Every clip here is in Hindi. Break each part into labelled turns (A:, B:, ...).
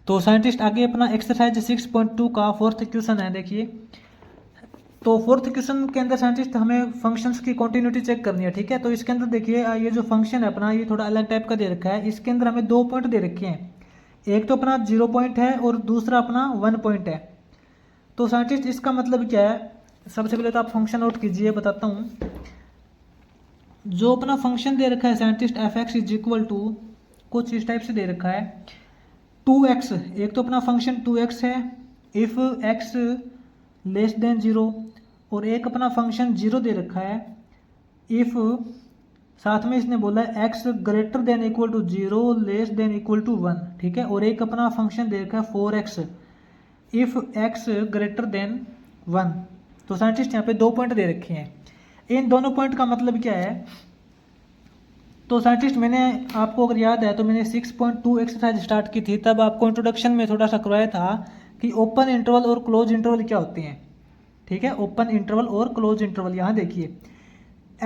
A: तो साइंटिस्ट आगे अपना एक्सरसाइज 6.2 का फोर्थ क्वेश्चन है, देखिए। तो फोर्थ क्वेश्चन के अंदर साइंटिस्ट हमें फंक्शंस की कंटिन्यूटी चेक करनी है, ठीक है। तो इसके अंदर देखिए ये जो फंक्शन है अपना, ये थोड़ा अलग टाइप का दे रखा है। इसके अंदर हमें 2 पॉइंट दे रखे हैं, एक तो अपना 0 पॉइंट है और दूसरा अपना 1 पॉइंट है। तो साइंटिस्ट इसका मतलब क्या है, सबसे पहले तो आप फंक्शन नोट कीजिए, बताता हूँ। जो अपना फंक्शन दे रखा है scientist f x is equal to कुछ इस टाइप से दे रखा है 2x। एक तो अपना फंक्शन 2x है इफ़ x लेस देन 0, और एक अपना फंक्शन 0 दे रखा है इफ़, साथ में इसने बोला है x greater than equal to 0 less than equal to 1, ठीक है। और एक अपना फंक्शन दे रखा है 4x if x greater than 1। तो साइंटिस्ट यहाँ पे 2 पॉइंट दे रखे हैं। इन दोनों पॉइंट का मतलब क्या है, तो साइंटिस्ट मैंने आपको अगर याद है तो मैंने 6.2 एक्सरसाइज स्टार्ट की थी, तब आपको इंट्रोडक्शन में थोड़ा सा करवाया था कि ओपन इंटरवल और क्लोज इंटरवल क्या होते हैं, ठीक है। ओपन इंटरवल और क्लोज इंटरवल, यहाँ देखिए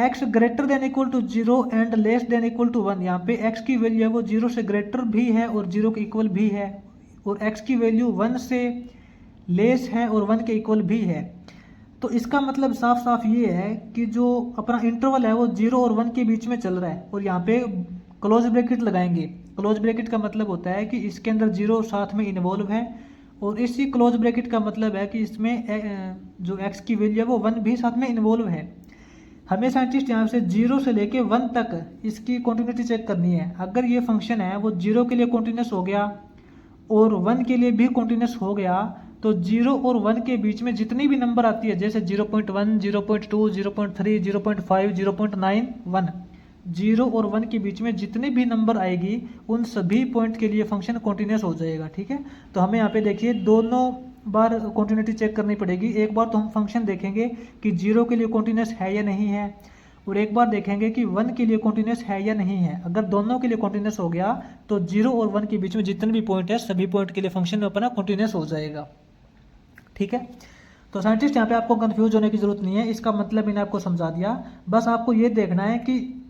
A: x greater than equal to 0 and less than equal to 1। यहाँ पे x की वैल्यू है वो 0 से ग्रेटर भी है और 0 के इक्वल भी है, और x की वैल्यू 1 से लेस है और 1 के इक्वल भी है। तो इसका मतलब साफ साफ ये है कि जो अपना इंटरवल है वो 0 और 1 के बीच में चल रहा है, और यहाँ पे क्लोज ब्रैकेट लगाएंगे। क्लोज ब्रैकेट का मतलब होता है कि इसके अंदर 0 साथ में इन्वॉल्व है, और इसी क्लोज ब्रैकेट का मतलब है कि इसमें जो x की वैल्यू है वो 1 भी साथ में इन्वॉल्व है। हमें साइंटिस्ट यहाँ से 0 से लेके 1 तक इसकी कॉन्टिन्यूटी चेक करनी है। अगर ये फंक्शन है वो 0 के लिए कॉन्टिन्यूस हो गया और 1 के लिए भी कॉन्टिन्यूस हो गया, तो 0 और 1 के बीच में जितनी भी नंबर आती है, जैसे 0.1, 0.2, 0.3, 0.5, 0.9, 1, 0 और 1 के बीच में जितने भी नंबर आएगी उन सभी पॉइंट के लिए फंक्शन कॉन्टिन्यूस हो जाएगा, ठीक है। तो हमें यहाँ पे देखिए दोनों बार कॉन्टिन्यूटी चेक करनी पड़ेगी। एक बार तो हम फंक्शन देखेंगे कि 0 के लिए कॉन्टिन्यूस है या नहीं है, और एक बार देखेंगे कि 1 के लिए कॉन्टिन्यूस है या नहीं है। अगर दोनों के लिए कॉन्टिन्यूस हो गया तो 0 और 1 के बीच में जितने भी पॉइंट है सभी पॉइंट के लिए फंक्शन अपना कॉन्टिन्यूस हो जाएगा, ठीक है। तो साइंटिस्ट यहाँ पे आपको कंफ्यूज होने की जरूरत नहीं है, इसका मतलब मैंने आपको समझा दिया। बस आपको ये देखना है कि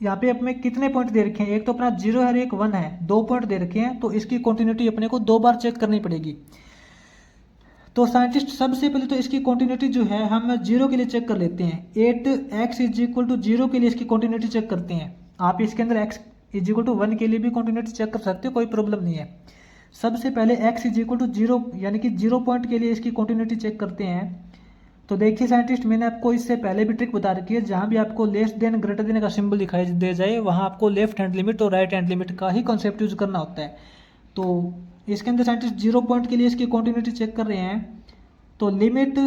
A: यहाँ पे अपने कितने पॉइंट दे रखे हैं, एक तो अपना 0 है और एक 1 है, 2 पॉइंट दे रखे हैं, तो इसकी कंटिन्यूटी अपने को 2 बार चेक करनी पड़ेगी। तो साइंटिस्ट सबसे पहले तो इसकी कंटिन्यूटी जो है हम 0 के लिए चेक कर लेते हैं। 8x इज इक्वल टू 0 के लिए इसकी कंटिन्यूटी चेक करते हैं। आप इसके अंदर x इज इक्वल टू 1 के लिए भी कंटिन्यूटी चेक कर सकते हो, कोई प्रॉब्लम नहीं है। सबसे पहले x इज इक्वल टू 0 यानी कि 0 पॉइंट के लिए इसकी कंटिन्यूटी चेक करते हैं। तो देखिए साइंटिस्ट मैंने आपको इससे पहले भी ट्रिक बता रखी है, जहां भी आपको लेस देन ग्रेटर देन का सिंबल दिखाई दे जाए वहां आपको लेफ्ट हैंड लिमिट और राइट हैंड लिमिट का ही कॉन्सेप्ट यूज करना होता है। तो इसके अंदर साइंटिस्ट 0 पॉइंट के लिए इसकी कंटिन्यूटी चेक कर रहे हैं। तो limit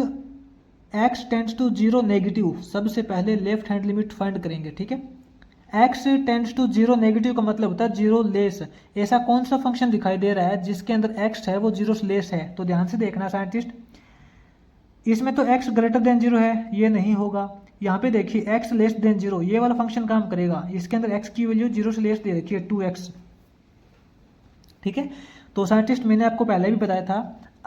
A: x tends to 0 negative, सबसे पहले लेफ्ट हैंड लिमिट फाइंड करेंगे, ठीक है। x टेंड्स टू 0 नेगेटिव का मतलब होता है 0 लेस। ऐसा कौन सा फंक्शन दिखाई दे रहा है जिसके अंदर x है वो 0 से लेस है, तो ध्यान से देखना साइंटिस्ट। इसमें तो x ग्रेटर देन 0 है, ये नहीं होगा। यहाँ पे देखिए x लेस देन 0, ये वाला फंक्शन काम करेगा। इसके अंदर x की वैल्यू 0 से लेस दे रखी है 2x, ठीक है। तो साइंटिस्ट मैंने आपको पहले भी बताया था,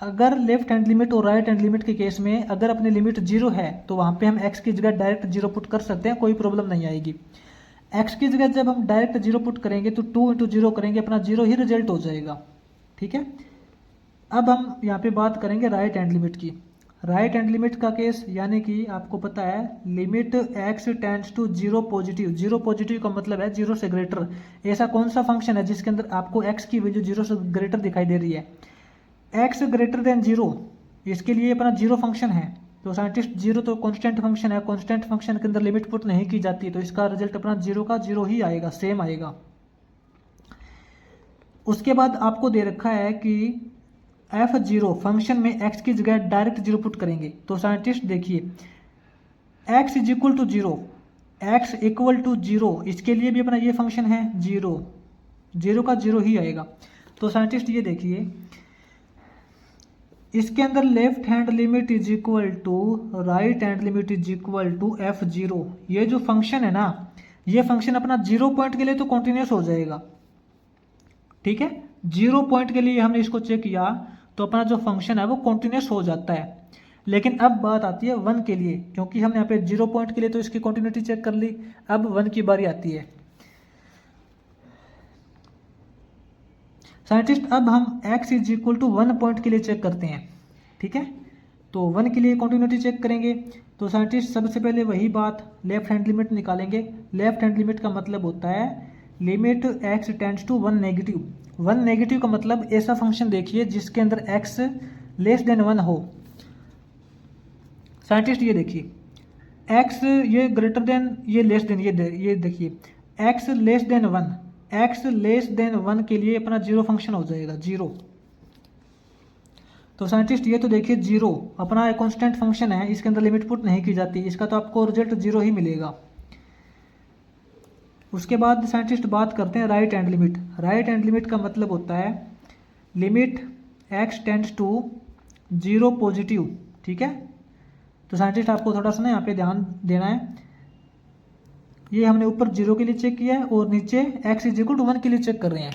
A: अगर लेफ्ट हैंड लिमिट और राइट हैंड लिमिट के केस में अगर अपनी लिमिट 0 है तो वहाँ पे हम x की जगह डायरेक्ट 0 पुट कर सकते हैं, कोई प्रॉब्लम नहीं आएगी। x की जगह जब हम डायरेक्ट 0 पुट करेंगे तो 2 इंटू 0 करेंगे, अपना 0 ही रिजल्ट हो जाएगा, ठीक है। अब हम यहाँ पे बात करेंगे राइट हैंड लिमिट की। राइट हैंड लिमिट का केस यानी कि आपको पता है limit x tends to 0 positive. 0 positive का मतलब है 0 से ग्रेटर। ऐसा कौन सा फंक्शन है जिसके अंदर आपको x की वैल्यू 0 से ग्रेटर दिखाई दे रही है? x ग्रेटर देन 0, इसके लिए अपना 0 फंक्शन है। तो साइंटिस्ट 0 तो कांस्टेंट फंक्शन है, कांस्टेंट फंक्शन के अंदर लिमिट पुट नहीं की जाती, तो इसका रिजल्ट अपना 0 का 0 ही आएगा, सेम आएगा। उसके बाद आपको दे रखा है कि f0 फंक्शन में x की जगह डायरेक्ट 0 पुट करेंगे। तो साइंटिस्ट देखिए x is equal to 0, x equal to 0, इसके लिए भी अपना ये फंक्शन है 0, 0 का 0 ही आएगा। तो साइंटिस्ट ये देखिए इसके अंदर left hand limit is equal to right hand limit is equal to f0। ये जो फंक्शन है ना, ये फंक्शन अपना 0 पॉइंट के लिए तो कॉन्टिन्यूस हो जाएगा, ठीक है। 0 पॉइंट के लिए हमने इसको चेक किया तो अपना जो फंक्शन है वो कॉन्टिन्यूस हो जाता है। लेकिन अब बात आती है 1 के लिए, क्योंकि हमने यहाँ पे 0 पॉइंट के लिए तो इसकी कॉन्टिन्यूटी चेक कर ली, अब 1 की बारी आती है। साइंटिस्ट अब हम x is equal to 1 point के लिए चेक करते हैं, ठीक है। तो 1 के लिए कॉन्टिन्यूटी चेक करेंगे। तो साइंटिस्ट सबसे पहले वही बात, लेफ्ट हैंड लिमिट निकालेंगे। लेफ्ट हैंड लिमिट का मतलब होता है limit x tends to 1 negative. 1 negative का मतलब ऐसा फंक्शन देखिए जिसके अंदर x लेस देन 1 हो। साइंटिस्ट ये देखिए x ये ग्रेटर देन, ये लेस देन, ये देखिए x less then 1, x less then 1 के लिए अपना जीरो फंक्शन हो जाएगा, जीरो। तो साइंटिस्ट ये तो देखिए जीरो अपना एक कांस्टेंट फंक्शन है, इसके अंदर लिमिट पुट नहीं की जाती, इसका तो आपको रिजल्ट जीरो ही मिलेगा। उसके बाद साइंटिस्ट बात करते हैं right hand limit. Right hand limit का मतलब होता है limit x tends to 0 positive, ठीक है। तो साइंटिस्ट आपको थोड़ा सा ना यहाँ पे ध्यान देना है, ये हमने ऊपर 0 के लिए चेक किया है और नीचे x इज इक्वल टू 1 के लिए चेक कर रहे हैं,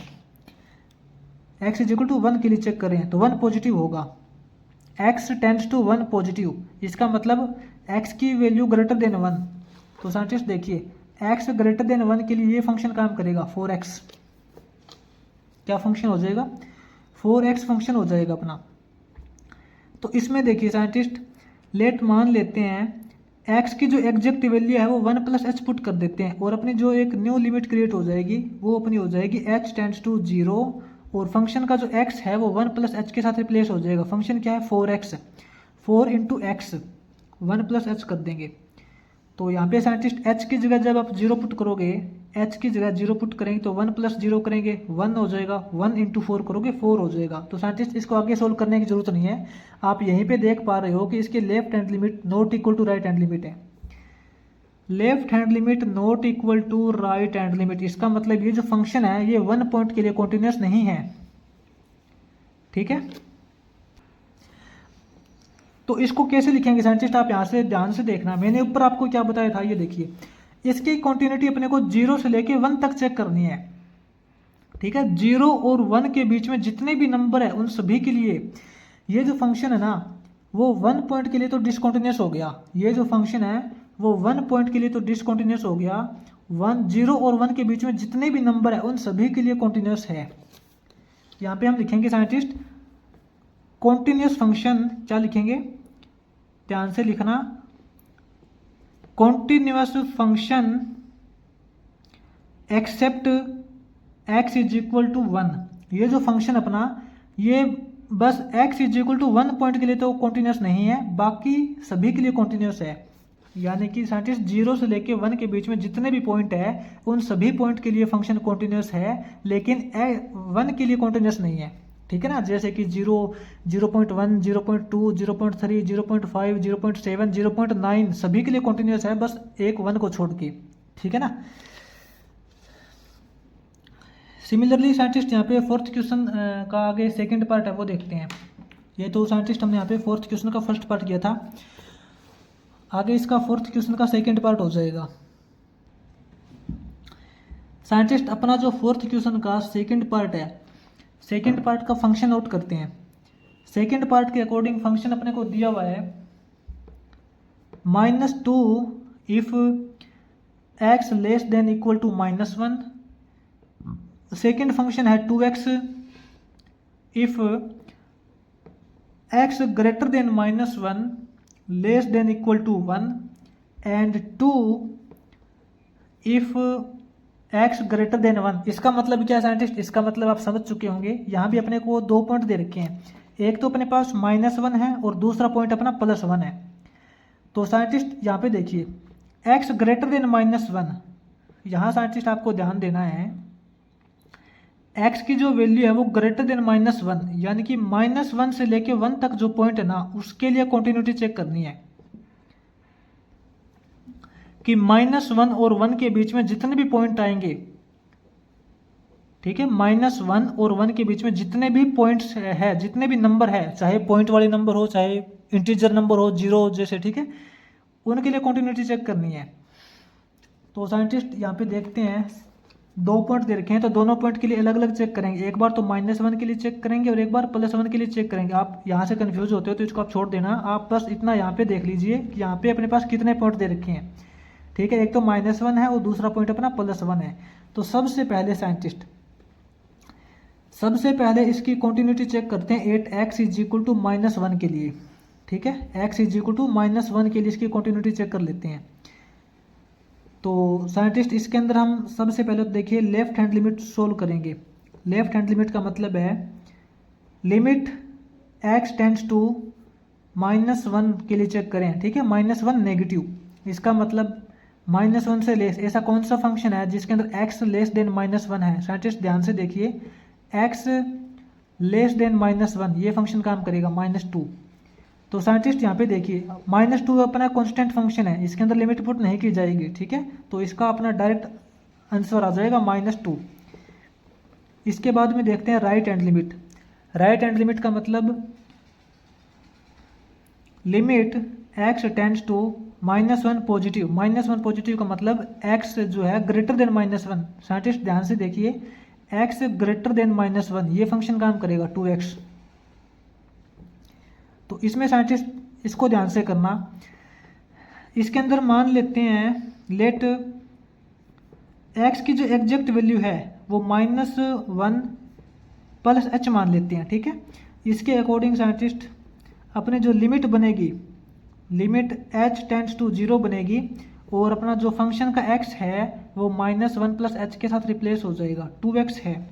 A: x इज इक्वल टू 1 के लिए चेक कर रहे हैं। तो 1 पॉजिटिव होगा, x टेंड्स टू 1 पॉजिटिव, इसका मतलब x की वैल्यू ग्रेटर देन 1। तो साइंटिस्ट देखिए x ग्रेटर देन 1 के लिए ये फंक्शन काम करेगा 4x। क्या फंक्शन हो जाएगा? 4x फंक्शन हो जाएगा अपना। तो इसमें देखिए साइंटिस्ट लेट मान लेते हैं x की जो एग्जैक्ट वैल्यू है वो 1 प्लस h पुट कर देते हैं और अपनी जो एक न्यू लिमिट क्रिएट हो जाएगी वो अपनी हो जाएगी h टेंड्स टू 0 और फंक्शन का जो x है वो 1 प्लस h के साथ रिप्लेस हो जाएगा। फंक्शन क्या है? 4x, 4 into x 1 plus h कर देंगे। तो यहाँ पे साइंटिस्ट h की जगह जब आप 0 पुट करोगे, h की जगह 0 पुट करेंगे तो 1 प्लस 0 करेंगे 1 हो जाएगा, 1 इंटू 4 करोगे 4 हो जाएगा। तो साइंटिस्ट इसको आगे सोल्व करने की जरूरत नहीं है, आप यहीं पे देख पा रहे हो कि इसके left hand limit not equal to right hand limit है। Left hand limit not equal to right hand limit, इसका मतलब ये जो फंक्शन है ये 1 पॉइंट के लिए कॉन्टिन्यूस नहीं है, ठीक है। तो इसको कैसे लिखेंगे साइंटिस्ट, आप यहाँ से ध्यान से देखना, मैंने ऊपर आपको क्या बताया था, ये देखिए इसकी कॉन्टिन्यूटी अपने को 0 से लेके 1 तक चेक करनी है, ठीक है। 0 और 1 के बीच में जितने भी नंबर है उन सभी के लिए ये जो फंक्शन है ना वो 1 पॉइंट के लिए तो डिसकॉन्टिन्यूस हो गया। ये जो फंक्शन है वो 1 पॉइंट के लिए तो डिसकॉन्टिन्यूस हो गया, 0 और 1 के बीच में जितने भी नंबर है उन सभी के लिए कॉन्टिन्यूस है। यहाँ पे हम लिखेंगे साइंटिस्ट कॉन्टिन्यूस फंक्शन, क्या लिखेंगे ध्यान से लिखना, continuous function except x is equal to 1। ये जो फंक्शन अपना ये बस x is equal to 1 point के लिए तो कॉन्टिन्यूस नहीं है, बाकी सभी के लिए कॉन्टिन्यूस है। यानी कि साइंटिस्ट 0 से लेके 1 के बीच में जितने भी पॉइंट है उन सभी पॉइंट के लिए फंक्शन कॉन्टिन्यूस है, लेकिन 1 के लिए कॉन्टिन्यूस नहीं है, ठीक है ना। जैसे कि 0, 0.1, 0.2, 0.3, 0.5, 0.7, 0.9 सभी के लिए कॉन्टिन्यूस है, बस एक 1 को छोड़ के, ठीक है ना। सिमिलरली साइंटिस्ट यहाँ पे फोर्थ क्वेश्चन का आगे सेकंड पार्ट है वो देखते हैं। ये तो साइंटिस्ट हमने यहाँ पे फोर्थ क्वेश्चन का फर्स्ट पार्ट किया था, आगे इसका फोर्थ क्वेश्चन का सेकंड पार्ट हो जाएगा। साइंटिस्ट अपना जो फोर्थ क्वेश्चन का सेकंड पार्ट है, सेकंड पार्ट का फंक्शन नोट करते हैं। सेकंड पार्ट के अकॉर्डिंग फंक्शन अपने को दिया हुआ है -2 if x less than equal to -1। सेकंड फंक्शन है 2x if x greater than -1 less than equal to 1 and 2 if x greater than 1। इसका मतलब क्या है साइंटिस्ट, इसका मतलब आप समझ चुके होंगे। यहाँ भी अपने को 2 पॉइंट दे रखे हैं, एक तो अपने पास -1 है और दूसरा पॉइंट अपना +1 है। तो साइंटिस्ट यहाँ पे देखिए x ग्रेटर देन -1, यहाँ साइंटिस्ट आपको ध्यान देना है x की जो वैल्यू है वो ग्रेटर देन -1, यानी कि -1 से लेके 1 तक जो पॉइंट है ना उसके लिए कॉन्टिन्यूटी चेक करनी है कि -1 और 1 के बीच में जितने भी पॉइंट आएंगे, ठीक है, -1 और 1 के बीच में जितने भी पॉइंट्स है, जितने भी नंबर है, चाहे पॉइंट वाले नंबर हो चाहे इंटीजर नंबर हो 0 जैसे, ठीक है, उनके लिए कॉन्टिन्यूटी चेक करनी है। तो साइंटिस्ट यहाँ पे देखते हैं 2 पॉइंट दे रखे हैं, तो दोनों पॉइंट के लिए अलग अलग चेक करेंगे। एक बार तो -1 के लिए चेक करेंगे और एक बार +1 के लिए चेक करेंगे। आप यहाँ से कंफ्यूज होते हो तो इसको आप छोड़ देना, आप बस इतना यहाँ पे देख लीजिए कि यहाँ पे अपने पास कितने पॉइंट दे रखे हैं, ठीक है। एक तो -1 है और दूसरा पॉइंट अपना +1 है। तो सबसे पहले सबसे पहले इसकी कॉन्टिन्यूटी चेक करते हैं 8x इज इक्वल टू -1 के लिए, ठीक है। x इज इक्वल टू -1 के लिए इसकी कॉन्टिन्यूटी चेक कर लेते हैं। तो साइंटिस्ट इसके अंदर हम सबसे पहले तो देखिए लेफ्ट हैंड लिमिट सोल्व करेंगे। लेफ्ट हैंड लिमिट का मतलब है लिमिट x टेंड्स टू -1 के लिए चेक करें, ठीक है। -1 नेगेटिव, इसका मतलब -1 से लेस, ऐसा कौन सा फंक्शन है जिसके अंदर x लेस देन -1 है। साइंटिस्ट ध्यान से देखिए, x लेस देन -1 ये फंक्शन काम करेगा -2। तो साइंटिस्ट यहाँ पे देखिए -2 अपना कांस्टेंट फंक्शन है, इसके अंदर लिमिट पुट नहीं की जाएगी, ठीक है। तो इसका अपना डायरेक्ट आंसर आ जाएगा -2। इसके बाद में देखते हैं right hand limit. Right hand limit का मतलब limit x tends to -1 positive. -1 positive का मतलब x जो है ग्रेटर देन -1। साइंटिस्ट ध्यान से देखिए, x ग्रेटर देन -1 ये फंक्शन काम करेगा 2x। तो इसमें साइंटिस्ट इसको ध्यान से करना, इसके अंदर मान लेते हैं लेट x की जो एग्जैक्ट वैल्यू है वो -1 प्लस h मान लेते हैं, ठीक है। इसके अकॉर्डिंग साइंटिस्ट अपने जो लिमिट बनेगी, लिमिट h टेंड्स टू 0 बनेगी और अपना जो फंक्शन का x है वो -1 प्लस h के साथ रिप्लेस हो जाएगा। 2x है,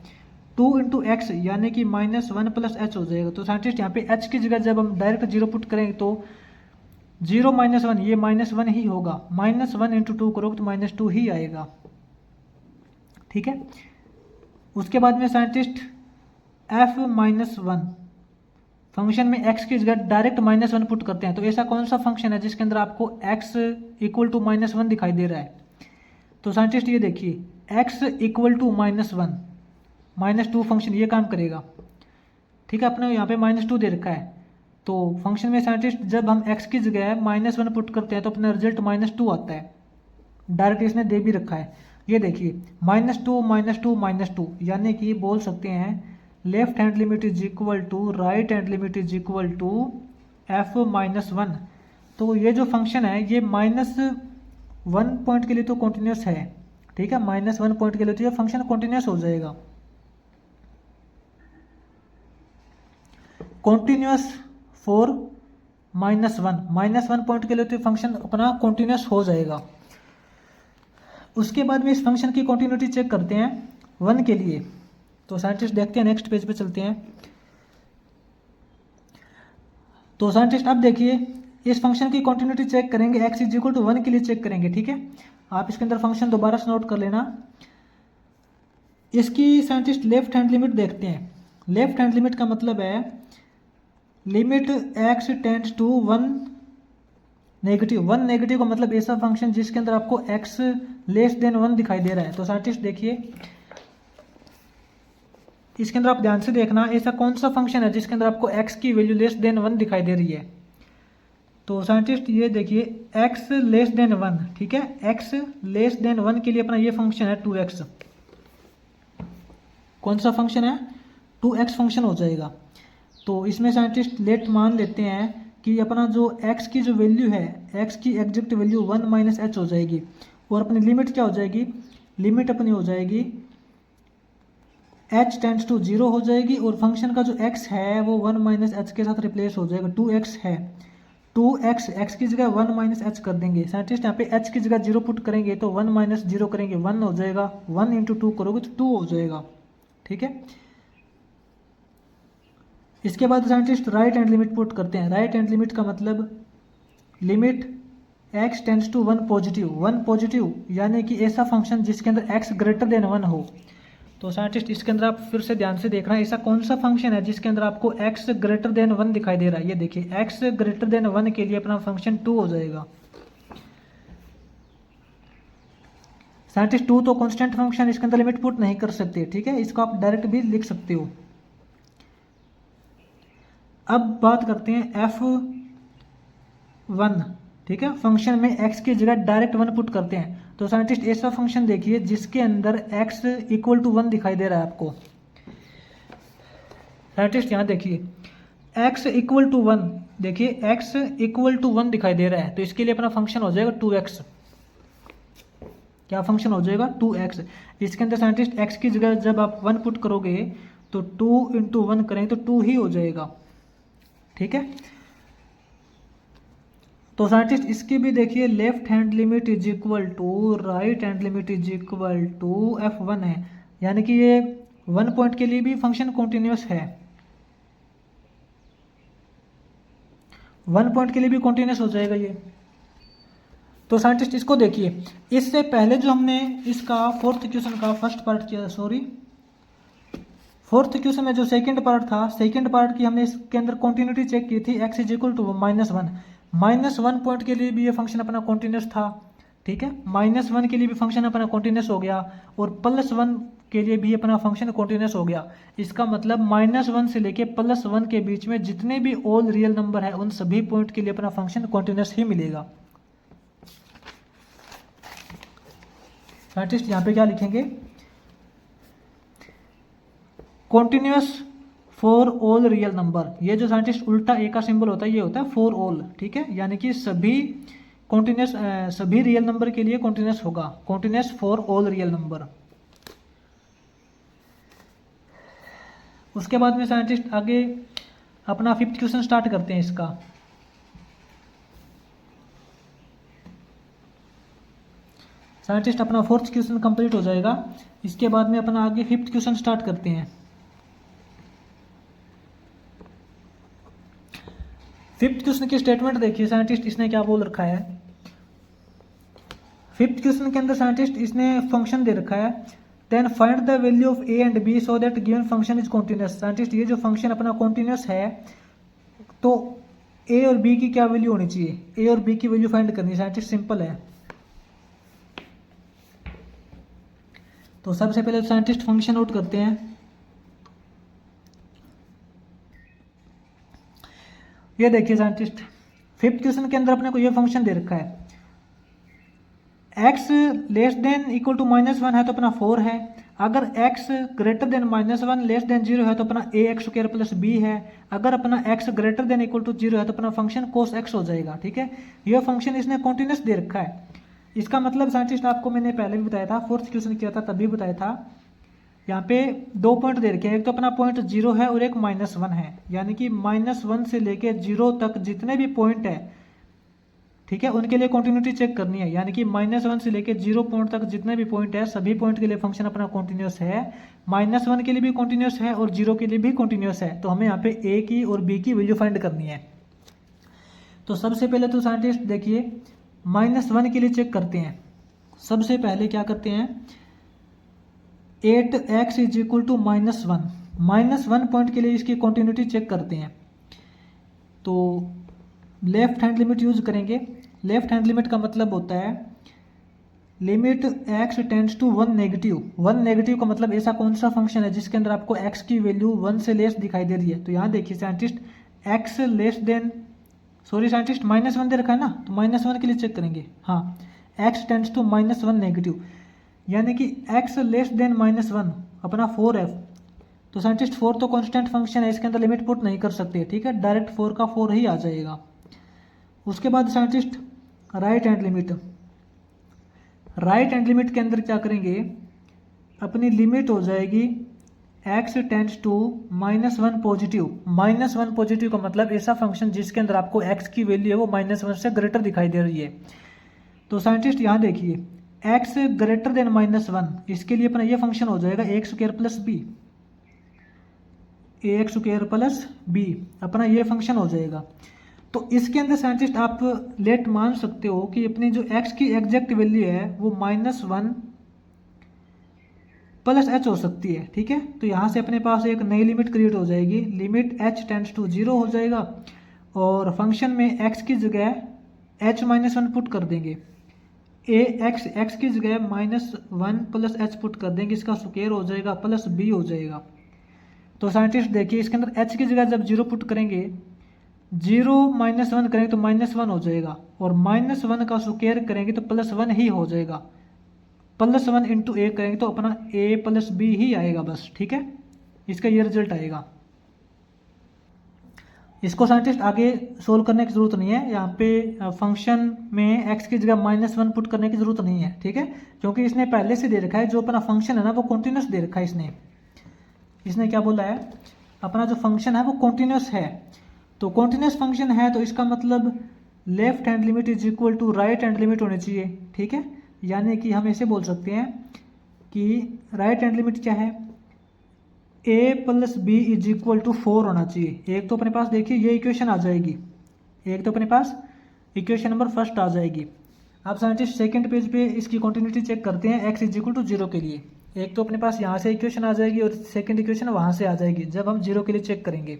A: 2 इंटू एक्स यानी कि -1 प्लस h हो जाएगा। तो साइंटिस्ट यहाँ पे h की जगह जब हम डायरेक्ट 0 पुट करेंगे तो 0 -1 ये -1 ही होगा। -1 इंटू 2 करोगे तो -2 ही आएगा, ठीक है। उसके बाद में साइंटिस्ट f-1 फंक्शन में x की जगह डायरेक्ट -1 पुट करते हैं। तो ऐसा कौन सा फंक्शन है जिसके अंदर आपको x इक्वल टू -1 दिखाई दे रहा है। तो साइंटिस्ट ये देखिए x इक्वल टू -1 -2 फंक्शन ये काम करेगा, ठीक है। अपने यहाँ पे -2 दे रखा है, तो फंक्शन में साइंटिस्ट जब हम x की जगह -1 पुट करते हैं तो अपना रिजल्ट -2 आता है। डायरेक्ट इसने दे भी रखा है, ये देखिए -2 -2 -2 यानी कि बोल सकते हैं left hand limit is equal to right hand limit is equal to f-1। तो ये जो फंक्शन है ये -1 पॉइंट के लिए तो कॉन्टिन्यूस है, ठीक है। -1 पॉइंट के लिए तो ये फंक्शन कॉन्टिन्यूस हो जाएगा। कॉन्टिन्यूस फॉर -1 पॉइंट के लिए तो फंक्शन अपना कॉन्टिन्यूस हो जाएगा। उसके बाद में इस फंक्शन की कॉन्टिन्यूटी चेक करते हैं 1 के लिए। तो साइंटिस्ट देखते हैं, नेक्स्ट पेज पे चलते हैं। तो साइंटिस्ट अब देखिए इस फंक्शन की कॉन्टिन्यूटी चेक करेंगे, x इज इक्वल टू 1 के लिए चेक करेंगे, ठीक है। आप इसके अंदर फंक्शन दोबारा से नोट कर लेना। इसकी साइंटिस्ट लेफ्ट हैंड लिमिट देखते हैं। लेफ्ट हैंड लिमिट का मतलब है limit x tends to 1 negative. 1 negative का मतलब ऐसा फंक्शन जिसके अंदर आपको x लेस देन 1 दिखाई दे रहा है। तो साइंटिस्ट देखिए इसके अंदर आप ध्यान से देखना, ऐसा कौन सा फंक्शन है जिसके अंदर आपको x की वैल्यू लेस देन 1 दिखाई दे रही है। तो साइंटिस्ट ये देखिए x लेस देन 1, ठीक है। x लेस देन 1 के लिए अपना ये फंक्शन है 2x। कौन सा फंक्शन है? 2x फंक्शन हो जाएगा। तो इसमें साइंटिस्ट लेट मान लेते हैं कि अपना जो x की जो वैल्यू है, x की एग्जैक्ट वैल्यू 1 - h हो जाएगी और अपनी लिमिट क्या हो जाएगी, लिमिट अपनी हो जाएगी h टेंड्स टू 0 हो जाएगी और फंक्शन का जो x है वो 1 - h के साथ रिप्लेस हो जाएगा। 2x है, 2x x की जगह 1 - h कर देंगे। साइंटिस्ट यहाँ पे h की जगह 0 पुट करेंगे तो 1 - 0 करेंगे 1 हो जाएगा, 1 इंटू 2 करोगे तो 2 हो जाएगा, ठीक है। इसके बाद scientist right hand limit put करते हैं। राइट हैंड लिमिट का मतलब limit x tends to 1 positive यानी कि ऐसा फंक्शन जिसके अंदर x ग्रेटर देन 1 हो। तो साइंटिस्ट इसके अंदर आप फिर से ध्यान से देखना, ऐसा कौन सा फंक्शन है जिसके अंदर आपको x ग्रेटर देन 1 दिखाई दे रहा है। ये देखिए x ग्रेटर देन 1 के लिए अपना फंक्शन 2 हो जाएगा। साइंटिस्ट 2 तो कांस्टेंट फंक्शन, इसके अंदर लिमिट पुट नहीं कर सकते, ठीक है। इसको आप डायरेक्ट भी लिख सकते हो। अब बात करते हैं f1, ठीक है। फंक्शन में x की जगह डायरेक्ट 1 पुट करते हैं। तो साइंटिस्ट ऐसा फंक्शन देखिए जिसके अंदर x इक्वल टू 1 दिखाई दे रहा है आपको। साइंटिस्ट यहाँ देखिए x इक्वल टू 1, देखिए x इक्वल टू 1 दिखाई दे रहा है। तो इसके लिए अपना फंक्शन हो जाएगा 2x। क्या फंक्शन हो जाएगा? 2x। इसके अंदर साइंटिस्ट x की जगह जब आप 1 पुट करोगे तो 2 इंटू 1 करेंगे तो 2 ही हो जाएगा, ठीक है। तो साइंटिस्ट इसकी भी देखिए, left hand limit is equal to right hand limit is equal to f1 है, यानी कि ये 1 पॉइंट के लिए भी फंक्शन कॉन्टिन्यूस है, 1 पॉइंट के लिए भी कॉन्टिन्यूस हो जाएगा ये। तो साइंटिस्ट इसको देखिए, इससे पहले जो हमने इसका फोर्थ क्वेश्चन का फर्स्ट पार्ट किया, फोर्थ क्वेश्चन में जो सेकंड पार्ट था, सेकंड पार्ट की हमने इसके अंदर कॉन्टिन्यूटी चेक की थी, x is equal to -1, -1 point के लिए भी ये फंक्शन अपना कॉन्टिन्यूस था, ठीक है। -1 के लिए भी फंक्शन अपना कॉन्टिन्यूस हो गया और +1 के लिए भी अपना फंक्शन कॉन्टिन्यूस हो गया। इसका मतलब -1 से लेके +1 के बीच में जितने भी ऑल रियल नंबर है उन सभी पॉइंट के लिए अपना फंक्शन कॉन्टिन्यूस ही मिलेगा। साइंटिस्ट यहाँ पे क्या लिखेंगे, continuous for all real number. ये जो साइंटिस्ट उल्टा ए का सिंबल होता है ये होता है फॉर ऑल, ठीक है, यानी कि सभी कॉन्टिन्यूस सभी रियल नंबर के लिए कॉन्टिन्यूस होगा, continuous for all real number. उसके बाद में साइंटिस्ट आगे अपना फिफ्थ क्वेश्चन स्टार्ट करते हैं इसका। साइंटिस्ट अपना फोर्थ क्वेश्चन कंप्लीट हो जाएगा, इसके बाद में अपना आगे फिफ्थ क्वेश्चन स्टार्ट करते हैं। फिफ्थ क्वेश्चन की स्टेटमेंट देखिए साइंटिस्ट इसने क्या बोल रखा है। फिफ्थ क्वेश्चन के अंदर साइंटिस्ट इसने फंक्शन दे रखा है, then find the value of a and b so that given function is continuous. Scientist ये जो फंक्शन अपना कॉन्टिन्यूस है तो ए और बी की क्या वैल्यू होनी चाहिए, ए और बी की वैल्यू फाइंड करनी है। साइंटिस्ट सिंपल है, तो सबसे पहले साइंटिस्ट फंक्शन आउट करते हैं। ये देखिए साइंटिस्ट फिफ्थ क्वेश्चन के अंदर अपने को ये फंक्शन दे रखा है, x less than equal to -1 है तो अपना 4 है, अगर x greater than -1 less than 0 है तो अपना ax² प्लस b है, अगर अपना x greater than equal to 0 है तो अपना फंक्शन cos x हो जाएगा, ठीक है। यह फंक्शन इसने कॉन्टिन्यूस दे रखा है। इसका मतलब साइंटिस्ट आपको मैंने पहले भी बताया था, फोर्थ क्वेश्चन किया था तभी बताया था, यहाँ पे 2 पॉइंट दे रखे हैं, एक तो अपना पॉइंट 0 है और एक -1 है, यानी कि -1 से लेके 0 तक जितने भी पॉइंट है, ठीक है, उनके लिए कॉन्टिन्यूटी चेक करनी है, यानी कि -1 से लेके 0 पॉइंट तक जितने भी पॉइंट है सभी पॉइंट के लिए फंक्शन अपना कॉन्टिन्यूस है, -1 के लिए भी कॉन्टिन्यूस है और 0 के लिए भी कॉन्टिन्यूस है। तो हमें यहाँ पे ए की और बी की वैल्यू फाइंड करनी है। तो सबसे पहले तो साइंटिस्ट देखिए -1 के लिए चेक करते हैं। सबसे पहले क्या करते हैं, 8x is equal to -1 point के लिए इसकी कॉन्टिन्यूटी चेक करते हैं। तो लेफ्ट हैंड लिमिट यूज करेंगे। लेफ्ट हैंड लिमिट का मतलब होता है limit x tends to 1 negative. 1 negative का मतलब ऐसा कौन सा फंक्शन है जिसके अंदर आपको x की वैल्यू 1 से लेस दिखाई दे रही है। तो यहाँ देखिए scientist x less then scientist -1 दे रखा है ना, तो -1 के लिए चेक करेंगे। हाँ, x टेंड्स टू -1 नेगेटिव, यानी कि x लेस देन -1 अपना 4 है। तो साइंटिस्ट 4 तो कांस्टेंट फंक्शन है, इसके अंदर लिमिट पुट नहीं कर सकते, ठीक है, डायरेक्ट 4 का 4 ही आ जाएगा। उसके बाद साइंटिस्ट राइट हैंड लिमिट के अंदर क्या करेंगे, अपनी लिमिट हो जाएगी x tends to -1 positive. -1 positive का मतलब ऐसा फंक्शन जिसके अंदर आपको x की वैल्यू है वो -1 से ग्रेटर दिखाई दे रही है। तो साइंटिस्ट यहाँ देखिए x ग्रेटर देन -1, इसके लिए अपना ये फंक्शन हो जाएगा ax² plus b, ax² plus b अपना ये फंक्शन हो जाएगा। तो इसके अंदर साइंटिस्ट आप लेट मान सकते हो कि अपनी जो x की एग्जैक्ट वैल्यू है वो -1 प्लस h हो सकती है, ठीक है। तो यहाँ से अपने पास एक नई लिमिट क्रिएट हो जाएगी, लिमिट h टेंड्स टू 0 हो जाएगा और फंक्शन में x की जगह h-1 पुट कर देंगे, x की जगह -1 प्लस h पुट कर देंगे, इसका स्क्वायर हो जाएगा प्लस b हो जाएगा। तो साइंटिस्ट देखिए इसके अंदर h की जगह जब 0 पुट करेंगे, 0 -1 करेंगे तो -1 हो जाएगा और -1 का स्क्वायर करेंगे तो +1 ही हो जाएगा, +1 इंटू a करेंगे तो अपना a प्लस b ही आएगा बस, ठीक है, इसका ये रिजल्ट आएगा। इसको साइंटिस्ट आगे सोल्व करने की जरूरत नहीं है, यहाँ पे फंक्शन में x की जगह -1 पुट करने की जरूरत नहीं है, ठीक है, क्योंकि इसने पहले से दे रखा है जो अपना फंक्शन है ना वो कॉन्टिन्यूस दे रखा है इसने। इसने क्या बोला है, अपना जो फंक्शन है वो कॉन्टिन्यूस है। तो कॉन्टिन्यूस फंक्शन है तो इसका मतलब left hand limit is equal to right hand limit होनी चाहिए, ठीक है। यानी कि हम ऐसे बोल सकते हैं कि राइट हैंड लिमिट क्या है, a plus b is equal to 4 होना चाहिए। एक तो अपने पास देखिए ये इक्वेशन आ जाएगी, एक तो अपने पास इक्वेशन नंबर फर्स्ट आ जाएगी। अब साइंटिस्ट सेकंड पेज पे इसकी कंटिन्यूटी चेक करते हैं x इज इक्वल टू 0 के लिए। एक तो अपने पास यहाँ से इक्वेशन आ जाएगी और सेकंड इक्वेशन वहाँ से आ जाएगी जब हम 0 के लिए चेक करेंगे।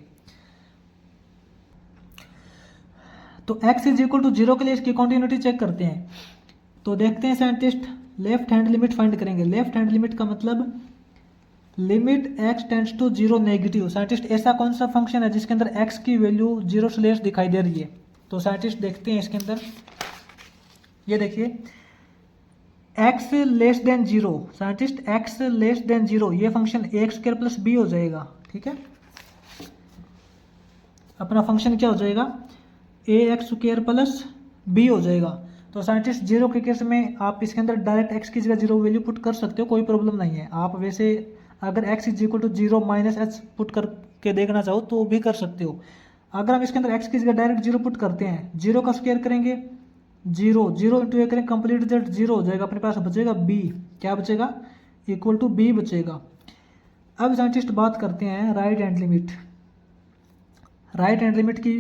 A: तो x इज इक्वल टू 0 के लिए इसकी कंटिन्यूटी चेक करते हैं। तो देखते हैं scientist, left hand limit find करेंगे। लेफ्ट हैंड लिमिट का मतलब limit x tends to 0 negative. Scientist ऐसा कौन सा फंक्शन है जिसके अंदर x की वैल्यू 0 से लेस दिखाई दे रही है। तो साइंटिस्ट देखते हैं इसके अंदर, ये देखिए x less than 0, scientist x less than 0 ये function a square plus b हो जाएगा, ठीक है। अपना फंक्शन क्या हो जाएगा, a x square plus b हो जाएगा। तो साइंटिस्ट 0 के केस में आप इसके अंदर डायरेक्ट x की जगह 0 वैल्यू पुट कर सकते हो, कोई प्रॉब्लम नहीं है। आप वैसे अगर x is equal to 0 minus h put करके देखना चाहो तो भी कर सकते हो। अगर हम इसके अंदर x की जगह डायरेक्ट 0 पुट करते हैं, 0 का स्क्वायर करेंगे 0 इंटू ए करें कंप्लीट रिजल्ट 0 हो जाएगा, अपने पास बचेगा b, क्या बचेगा, इक्वल टू b बचेगा। अब साइंटिस्ट बात करते हैं right hand limit. Right hand limit की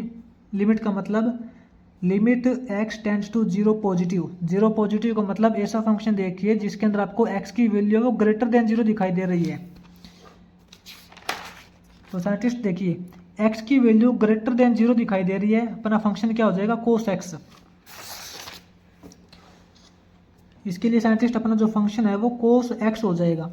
A: लिमिट का मतलब limit x tends to 0 positive. 0 positive का मतलब ऐसा फंक्शन देखिए जिसके अंदर आपको x की वैल्यू वो ग्रेटर देन 0 दिखाई दे रही है। तो साइंटिस्ट देखिए x की वैल्यू ग्रेटर देन 0 दिखाई दे रही है, अपना फंक्शन क्या हो जाएगा, कोस x। इसके लिए साइंटिस्ट अपना जो फंक्शन है वो कोस x हो जाएगा।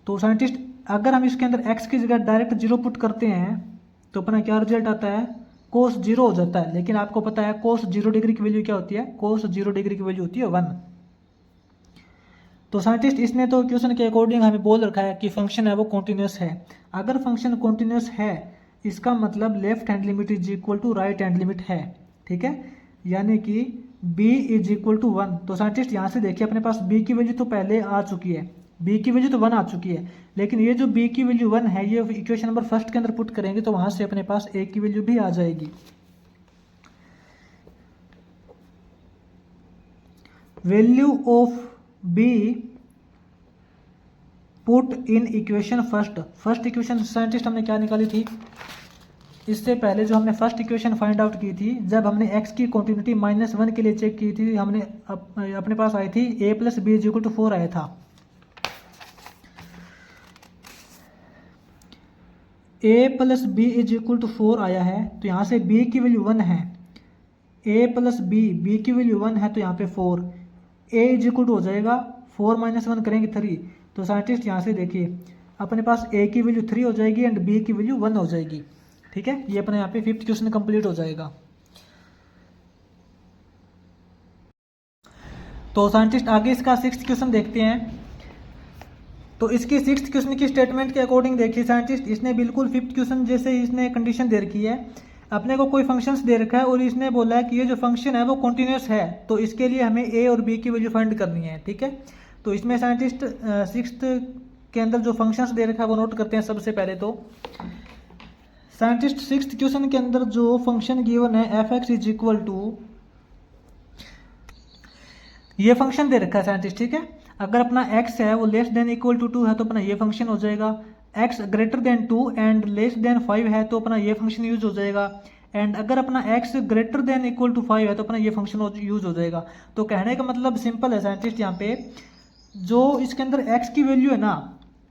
A: तो साइंटिस्ट अगर हम इसके अंदर x की जगह डायरेक्ट 0 पुट करते हैं तो अपना क्या रिजल्ट आता है, कोस 0 हो जाता है। लेकिन आपको पता है कोस 0 डिग्री की वैल्यू क्या होती है, कोस 0 डिग्री की वैल्यू होती है 1। तो साइंटिस्ट इसने तो क्वेश्चन के अकॉर्डिंग हमें बोल रखा है कि फंक्शन है वो कॉन्टिन्यूस है। अगर फंक्शन कॉन्टिन्यूस है इसका मतलब left hand limit is equal to right hand limit है, ठीक है। यानी कि b इज इक्वल टू 1। तो साइंटिस्ट यहाँ से देखिए अपने पास b की वैल्यू तो पहले आ चुकी है, b की वैल्यू तो 1 आ चुकी है, लेकिन ये जो b की वैल्यू 1 है ये इक्वेशन नंबर फर्स्ट के अंदर पुट करेंगे तो वहां से अपने पास a की वैल्यू भी आ जाएगी। Value of b put in equation first. First equation scientist हमने क्या निकाली थी, इससे पहले जो हमने फर्स्ट इक्वेशन फाइंड आउट की थी जब हमने x की क्वांटिटी -1 के लिए चेक की थी, हमने अपने पास आई थी a plus b is equal to 4 आया था। a plus b is equal to 4 आया है तो यहाँ से b की वैल्यू 1 है, a प्लस बी की वैल्यू 1 है तो यहाँ पे 4, a इज इक्वल टू हो जाएगा 4 - 1 करेंगे 3। तो साइंटिस्ट यहाँ से देखिए अपने पास a की वैल्यू 3 हो जाएगी एंड b की वैल्यू 1 हो जाएगी, ठीक है। ये अपने यहाँ पे 5th क्वेश्चन कंप्लीट हो जाएगा। तो साइंटिस्ट आगे इसका 6th क्वेश्चन देखते हैं। तो इसकी 6th क्वेश्चन की स्टेटमेंट के अकॉर्डिंग देखिए साइंटिस्ट इसने बिल्कुल 5th क्वेश्चन जैसे इसने कंडीशन दे रखी है। अपने को कोई फंक्शंस दे रखा है और इसने बोला है कि ये जो फंक्शन है वो कॉन्टिन्यूस है, तो इसके लिए हमें a और b की वैल्यू फाइंड करनी है, ठीक है। तो इसमें साइंटिस्ट 6th के अंदर जो फंक्शंस दे रखा है वो नोट करते हैं। सबसे पहले तो साइंटिस्ट 6th क्वेश्चन के अंदर जो फंक्शन गिवन है f(x) इज इक्वल टू, ये फंक्शन दे रखा है साइंटिस्ट, ठीक है। अगर अपना x है वो लेस देन इक्वल टू 2 है तो अपना ये फंक्शन हो जाएगा, x greater then 2 and less then 5 है तो अपना ये फंक्शन यूज हो जाएगा, एंड अगर अपना x greater than equal to 5 है तो अपना ये फंक्शन यूज हो जाएगा। तो कहने का मतलब सिंपल है साइंटिस्ट, यहाँ पे जो इसके अंदर x की वैल्यू है ना,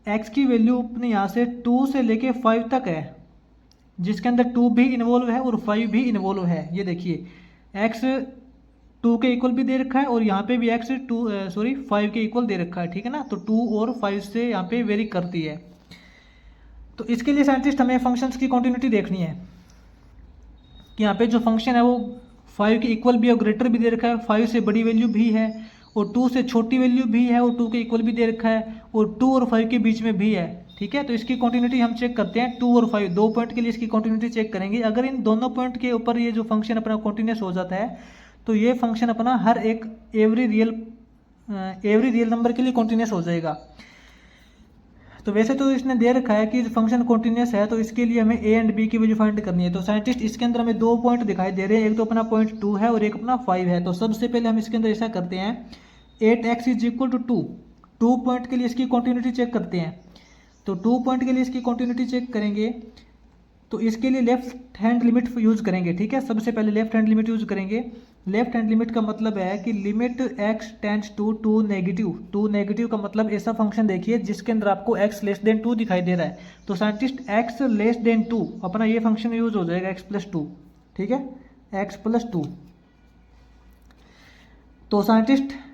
A: x की वैल्यू अपने यहाँ से 2 से लेके 5 तक है, जिसके अंदर 2 भी इन्वॉल्व है और 5 भी इन्वॉल्व है। ये देखिए x 2 के इक्वल भी दे रखा है और यहाँ पे भी x 5 के इक्वल दे रखा है, ठीक है ना। तो 2 और 5 से यहाँ पे वेरी करती है। तो इसके लिए साइंटिस्ट हमें फंक्शंस की कंटिन्यूटी देखनी है कि यहाँ पे जो फंक्शन है वो 5 के इक्वल भी है और ग्रेटर भी दे रखा है, 5 से बड़ी वैल्यू भी है और 2 से छोटी वैल्यू भी है और 2 के इक्वल भी दे रखा है और 2 और 5 के बीच में भी है, ठीक है। तो इसकी कंटिन्यूटी हम चेक करते हैं, 2 और 5 दो पॉइंट के लिए इसकी कंटिन्यूटी चेक करेंगे। अगर इन दोनों पॉइंट के ऊपर ये जो फंक्शन अपना कंटिन्यूस हो जाता है तो ये फंक्शन अपना हर एक एवरी रियल नंबर के लिए कंटिन्यूस हो जाएगा। तो वैसे तो इसने दे रखा है कि फंक्शन कॉन्टिन्यूस है, तो इसके लिए हमें ए एंड बी की वैल्यू फाइंड करनी है। तो साइंटिस्ट इसके अंदर हमें दो पॉइंट दिखाई दे रहे हैं, एक तो अपना पॉइंट 2 है और एक अपना 5 है। तो सबसे पहले हम इसके अंदर ऐसा करते हैं 8x is equal to 2 point के लिए इसकी कॉन्टिन्यूटी चेक करते हैं। तो 2 पॉइंट के लिए इसकी कॉन्टिन्यूटी चेक करेंगे तो इसके लिए लेफ्ट हैंड लिमिट यूज करेंगे। ठीक है, सबसे पहले लेफ्ट हैंड लिमिट यूज करेंगे। लेफ्ट हैंड लिमिट का मतलब है कि limit x tends to 2 negative. 2 negative का मतलब ऐसा फंक्शन देखिए जिसके अंदर आपको x लेस देन 2 दिखाई दे रहा है। तो साइंटिस्ट x लेस देन 2 अपना ये फंक्शन यूज हो जाएगा x प्लस 2। ठीक है, x प्लस 2। तो साइंटिस्ट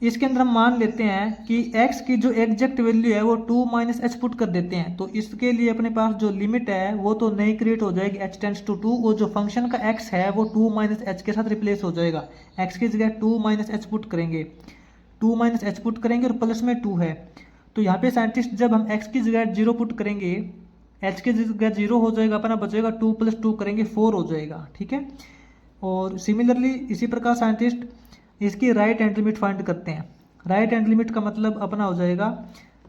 A: इसके अंदर हम मान लेते हैं कि x की जो एग्जैक्ट वैल्यू है वो 2 माइनस एच पुट कर देते हैं। तो इसके लिए अपने पास जो लिमिट है वो तो नई क्रिएट हो जाएगी h टेंड्स टू 2, और जो फंक्शन का x है वो 2 माइनस एच के साथ रिप्लेस हो जाएगा। x की जगह 2 माइनस एच पुट करेंगे, 2 माइनस एच पुट करेंगे और प्लस में 2 है। तो यहाँ पे साइंटिस्ट जब हम x की जगह 0 पुट करेंगे, h की जगह 0 हो जाएगा, अपना बचेगा 2 प्लस 2 करेंगे 4 हो जाएगा। ठीक है, और सिमिलरली इसी प्रकार साइंटिस्ट इसकी राइट हैंड लिमिट फाइंड करते हैं। राइट हैंड लिमिट का मतलब अपना हो जाएगा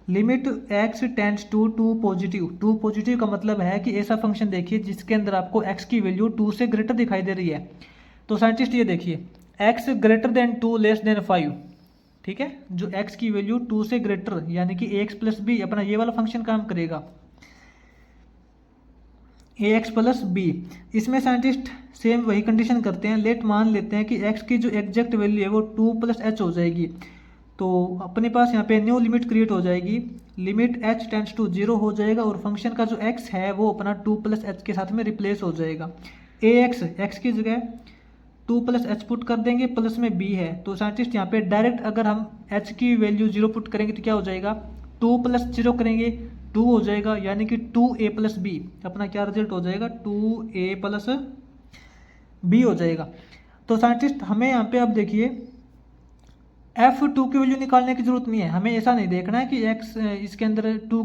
A: limit x tends to 2 positive. 2 positive का मतलब है कि ऐसा फंक्शन देखिए जिसके अंदर आपको x की वैल्यू 2 से ग्रेटर दिखाई दे रही है। तो साइंटिस्ट ये देखिए x greater then 2 less than 5। ठीक है, जो x की वैल्यू 2 से ग्रेटर यानी कि ax प्लस बी, अपना ये वाला फंक्शन काम करेगा ax प्लस बी। इसमें साइंटिस्ट सेम वही कंडीशन करते हैं। लेट मान लेते हैं कि x की जो एग्जैक्ट वैल्यू है वो 2 प्लस एच हो जाएगी। तो अपने पास यहाँ पे न्यू लिमिट क्रिएट हो जाएगी, लिमिट h टेंड्स टू 0 हो जाएगा और फंक्शन का जो x है वो अपना 2 प्लस एच के साथ में रिप्लेस हो जाएगा। x की जगह 2 प्लस एच पुट कर देंगे, प्लस में b है। तो साइंटिस्ट यहाँ पे डायरेक्ट अगर हम h की वैल्यू 0 पुट करेंगे तो क्या हो जाएगा, 2 प्लस 0 करेंगे 2 हो जाएगा, यानी कि 2a प्लस बी। अपना क्या रिजल्ट हो जाएगा, 2a प्लस बी हो जाएगा। तो साइंटिस्ट हमें यहाँ पे अब देखिए f2 की वैल्यू निकालने की जरूरत नहीं है। हमें ऐसा नहीं देखना है कि x इसके अंदर 2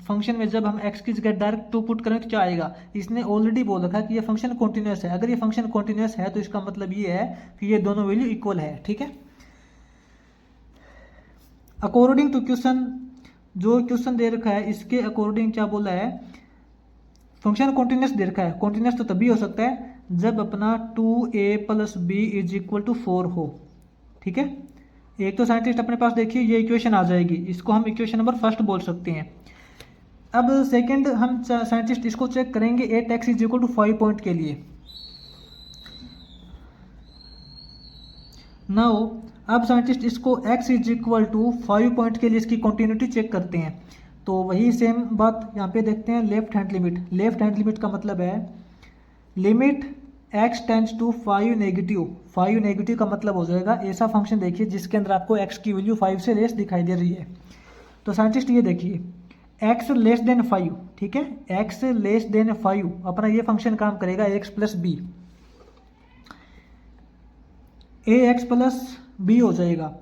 A: फंक्शन में जब हम x की जगह डायरेक्ट 2 पुट करें तो क्या आएगा। इसने ऑलरेडी बोल रखा है कि ये फंक्शन कॉन्टिन्यूस है। अगर ये फंक्शन कॉन्टिन्यूस है तो इसका मतलब ये है कि ये दोनों वैल्यू इक्वल है। ठीक है, अकॉर्डिंग टू क्वेश्चन, जो क्वेश्चन दे रखा है इसके अकॉर्डिंग क्या बोला है, फंक्शन कॉन्टिन्यूस दे रखा है। कॉन्टिन्यूस तो तभी हो सकता है जब अपना 2a plus b is equal to 4 हो। ठीक है, एक तो साइंटिस्ट अपने पास देखिए ये इक्वेशन आ जाएगी, इसको हम इक्वेशन नंबर फर्स्ट बोल सकते हैं। अब सेकंड हम साइंटिस्ट इसको चेक करेंगे 8x is equal to 5 point के लिए। नाउ अब साइंटिस्ट इसको x is equal to 5 point के लिए इसकी कॉन्टिन्यूटी चेक करते हैं। तो वही सेम बात यहाँ पे देखते हैं, left hand limit. Left hand limit का मतलब है limit x tends to 5 negative. 5 negative का मतलब हो जाएगा ऐसा फंक्शन देखिए जिसके अंदर आपको x की वैल्यू 5 से लेस दिखाई दे रही है। तो साइंटिस्ट ये देखिए x लेस देन 5। ठीक है, x लेस देन 5 अपना ये फंक्शन काम करेगा ax plus b, ax plus b हो जाएगा।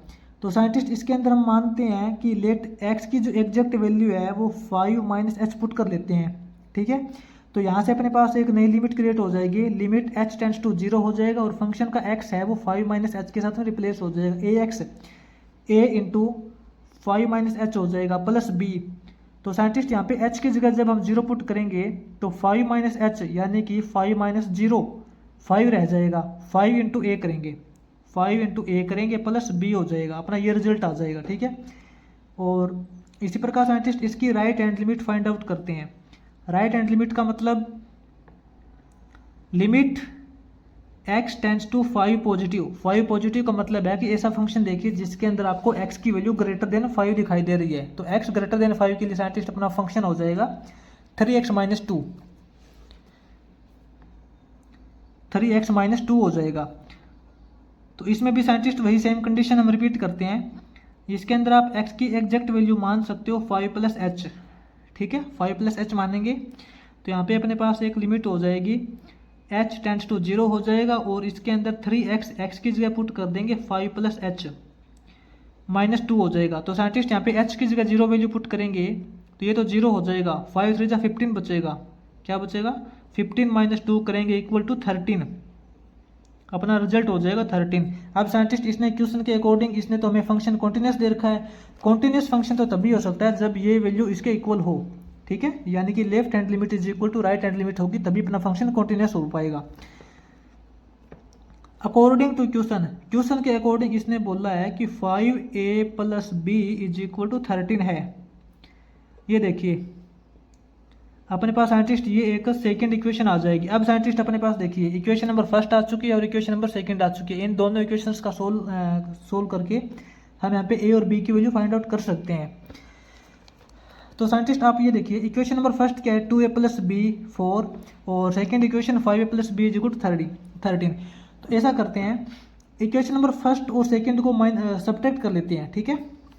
A: तो साइंटिस्ट इसके अंदर हम मानते हैं कि लेट x की जो एग्जैक्ट वैल्यू है वो 5 माइनस एच पुट कर लेते हैं। ठीक है, तो यहाँ से अपने पास एक नई लिमिट क्रिएट हो जाएगी, लिमिट h टेंड्स टू 0 हो जाएगा और फंक्शन का x है वो 5 माइनस एच के साथ में रिप्लेस हो जाएगा। ax a into 5 minus H हो जाएगा प्लस b। तो साइंटिस्ट यहाँ पे h की जगह जब हम 0 पुट करेंगे तो 5 माइनस एच यानी कि 5 माइनस 0 5 रह जाएगा, 5 इंटू ए करेंगे, 5 इंटू ए करेंगे प्लस b हो जाएगा, अपना ये रिजल्ट आ जाएगा। ठीक है, और इसी प्रकार साइंटिस्ट इसकी right hand limit find out करते हैं। राइट हैंड लिमिट का मतलब limit x tends to 5 positive. 5 positive का मतलब है कि ऐसा फंक्शन देखिए जिसके अंदर आपको x की वैल्यू ग्रेटर देन 5 दिखाई दे रही है। तो x ग्रेटर देन 5 के लिए साइंटिस्ट अपना फंक्शन हो जाएगा 3x माइनस 2, 3x माइनस 2 हो जाएगा। तो इसमें भी साइंटिस्ट वही सेम कंडीशन हम रिपीट करते हैं। इसके अंदर आप x की एग्जैक्ट वैल्यू मान सकते हो 5 प्लस एच। ठीक है, 5 प्लस एच मानेंगे तो यहाँ पे अपने पास एक लिमिट हो जाएगी, h टेंड्स टू 0 हो जाएगा और इसके अंदर 3x x की जगह पुट कर देंगे 5 प्लस एच माइनस 2 हो जाएगा। तो साइंटिस्ट यहाँ पे h की जगह 0 वैल्यू पुट करेंगे तो ये तो 0 हो जाएगा, 5 3 15 बचेगा। क्या बचेगा, 15 माइनस 2 करेंगे इक्वल टू 13। अपना रिजल्ट हो जाएगा 13। अब साइंटिस्ट इसने क्वेश्चन के अकॉर्डिंग इसने तो हमें फंक्शन कॉन्टिन्यूस दे रखा है। कॉन्टिन्यूस फंक्शन तो तभी हो सकता है जब ये वैल्यू इसके इक्वल हो, ठीक है, यानी कि left hand limit is equal to right hand limit होगी, तभी अपना फंक्शन कॉन्टिन्यूस हो पाएगा। अकॉर्डिंग टू क्वेश्चन, क्वेश्चन के अकॉर्डिंग इसने बोला है कि 5a plus b is equal to 13 है। ये देखिए अपने पास साइंटिस्ट ये एक सेकंड इक्वेशन आ जाएगी। अब साइंटिस्ट अपने पास देखिए इक्वेशन नंबर फर्स्ट आ चुकी है और इक्वेशन नंबर सेकंड आ चुकी है। इन दोनों इक्वेशंस का सोल्व करके हम यहाँ पे ए और बी की वैल्यू फाइंड आउट कर सकते हैं। तो साइंटिस्ट आप ये देखिए इक्वेशन नंबर फर्स्ट क्या है, 2a प्लस बी 4 और second equation 5a plus b is equal to 13। तो ऐसा करते हैं, इक्वेशन नंबर फर्स्ट और सेकेंड को सब्ट्रैक्ट कर लेते हैं, ठीक है।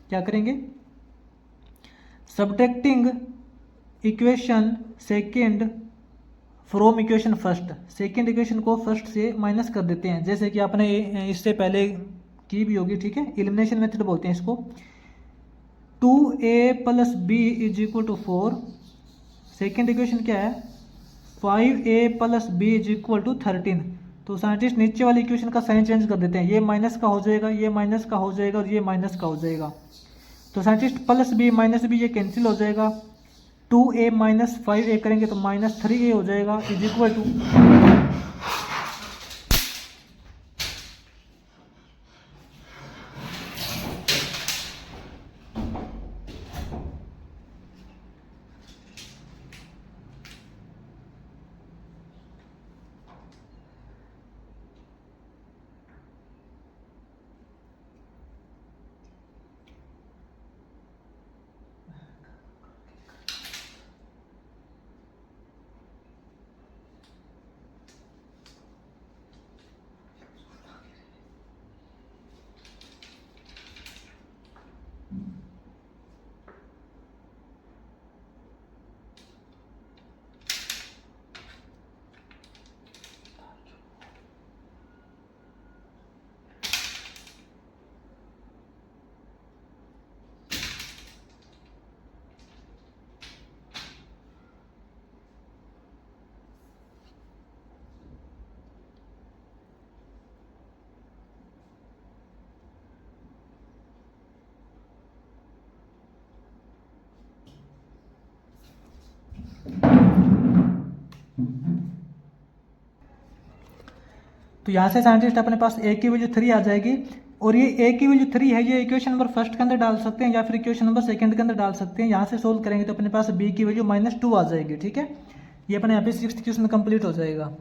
A: क्या करेंगे, subtracting equation second from equation first, second equation को फर्स्ट से माइनस कर देते हैं, जैसे कि आपने इससे पहले की भी होगी, ठीक है। एलिमिनेशन मेथड बोलते हैं इसको। 2a plus b is equal to 4, second equation क्या है 5a plus b is equal to 13। तो साइंटिस्ट नीचे वाली इक्वेशन का साइन चेंज कर देते हैं, ये माइनस का हो जाएगा, ये माइनस का हो जाएगा और ये माइनस का हो जाएगा। तो scientist plus b minus b ये कैंसिल हो जाएगा, 2a माइनस 5a करेंगे तो माइनस 3a हो जाएगा इज इक्वल टू, तो यहाँ से साइंटिस्ट अपने पास a की वैल्यू 3 आ जाएगी और ये a की वैल्यू 3 है, ये इक्वेशन नंबर फर्स्ट के अंदर डाल सकते हैं या फिर इक्वेशन नंबर सेकंड के अंदर डाल सकते हैं। यहाँ से सोल्व करेंगे तो अपने पास b की वैल्यू -2 आ जाएगी, ठीक है। ये अपने यहाँ पे 6th क्वेश्चन कंप्लीट हो जाएगा।